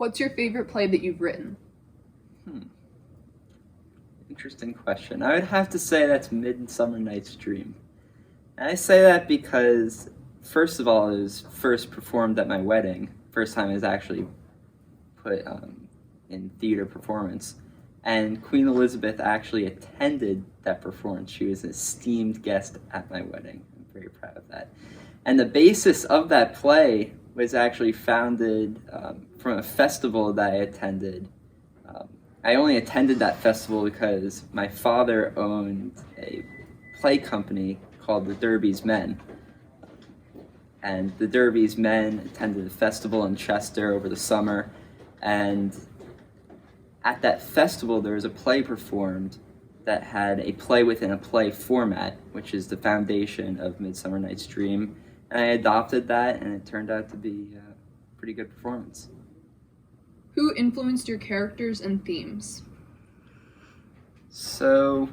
What's your favorite play that you've written? Interesting question. I would have to say that's Midsummer Night's Dream. And I say that because, first of all, it was first performed at my wedding. First time it was actually put in theater performance. And Queen Elizabeth actually attended that performance. She was an esteemed guest at my wedding. I'm very proud of that. And the basis of that play was actually founded from a festival that I attended. I only attended that festival because my father owned a play company called the Derby's Men. And the Derby's Men attended a festival in Chester over the summer. And at that festival, there was a play performed that had a play within a play format, which is the foundation of Midsummer Night's Dream. And I adopted that, and it turned out to be a pretty good performance. Who influenced your characters and themes? So,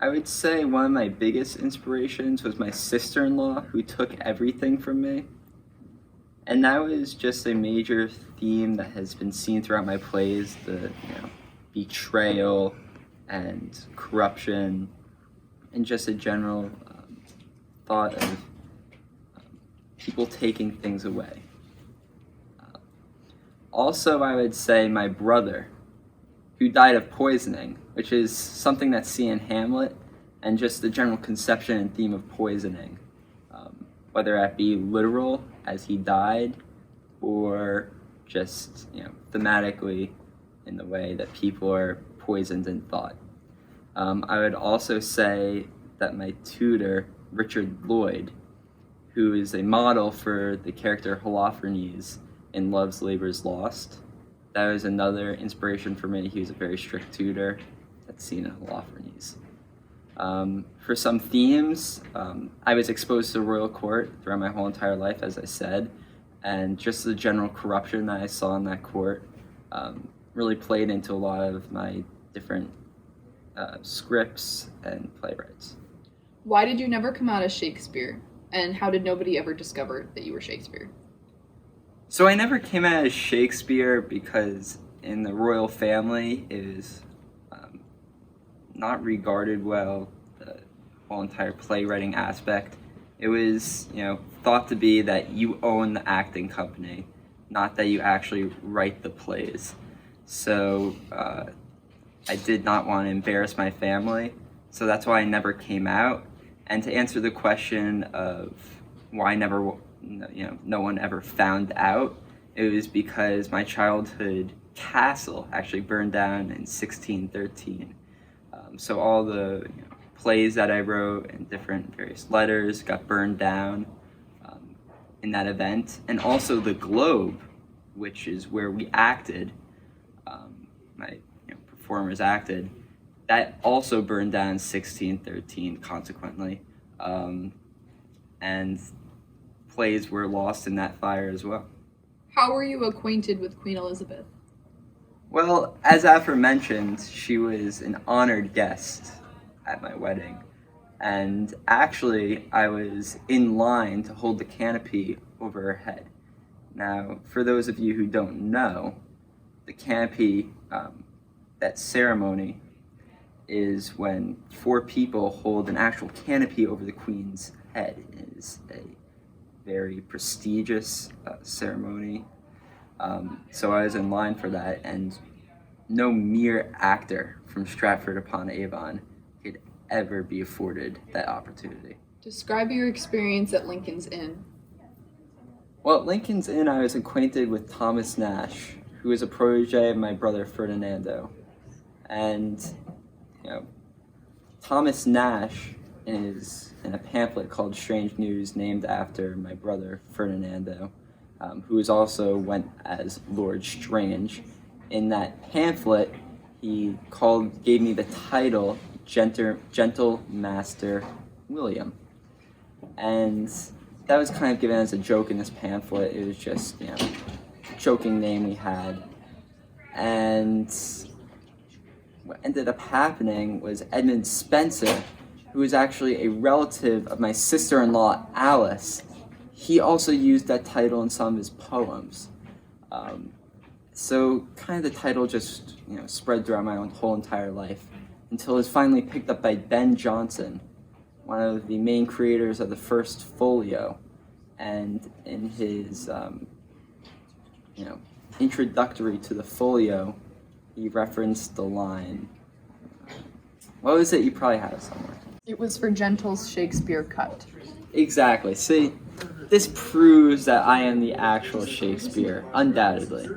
I would say one of my biggest inspirations was my sister-in-law, who took everything from me. And that was just a major theme that has been seen throughout my plays, the betrayal and corruption, and just a general thought of people taking things away. Also, I would say my brother, who died of poisoning, which is something that's seen in Hamlet, and just the general conception and theme of poisoning, whether that be literal as he died, or just thematically in the way that people are poisoned in thought. I would also say that my tutor, Richard Lloyd, who is a model for the character Holofernes in Love's Labour's Lost, that was another inspiration for me. He was a very strict tutor that's seen in Holofernes. For some themes, I was exposed to the royal court throughout my whole entire life, as I said, and just the general corruption that I saw in that court really played into a lot of my different scripts and playwrights. Why did you never come out as Shakespeare? And how did nobody ever discover that you were Shakespeare? So I never came out as Shakespeare because in the royal family it is not regarded well, the whole entire playwriting aspect. It was, thought to be that you own the acting company, not that you actually write the plays. So I did not want to embarrass my family, so that's why I never came out. And to answer the question of why no one ever found out, it was because my childhood castle actually burned down in 1613. So all the plays that I wrote and different various letters got burned down in that event. And also the Globe, which is where we acted, my performers acted, that also burned down in 1613 consequently. And plays were lost in that fire as well. How were you acquainted with Queen Elizabeth? Well, as aforementioned, she was an honored guest at my wedding. And actually, I was in line to hold the canopy over her head. Now, for those of you who don't know, the canopy, that ceremony, is when 4 people hold an actual canopy over the Queen's head. It is a very prestigious ceremony. So I was in line for that, and no mere actor from Stratford-upon-Avon could ever be afforded that opportunity. Describe your experience at Lincoln's Inn. Well, at Lincoln's Inn, I was acquainted with Thomas Nash, who was a protege of my brother Ferdinando. And, Thomas Nash is in a pamphlet called Strange News, named after my brother Ferdinando, who also went as Lord Strange. In that pamphlet, he gave me the title Gentle Master William. And that was kind of given as a joke in this pamphlet. It was just, a joking name we had. And what ended up happening was Edmund Spencer, who was actually a relative of my sister-in-law, Alice. He also used that title in some of his poems. So kind of the title just spread throughout my whole entire life until it was finally picked up by Ben Jonson, one of the main creators of the first folio, and in his introductory to the folio, he referenced the line. What was it? You probably have it somewhere. It was for Gentle's Shakespeare cut. Exactly. See, this proves that I am the actual Shakespeare, undoubtedly.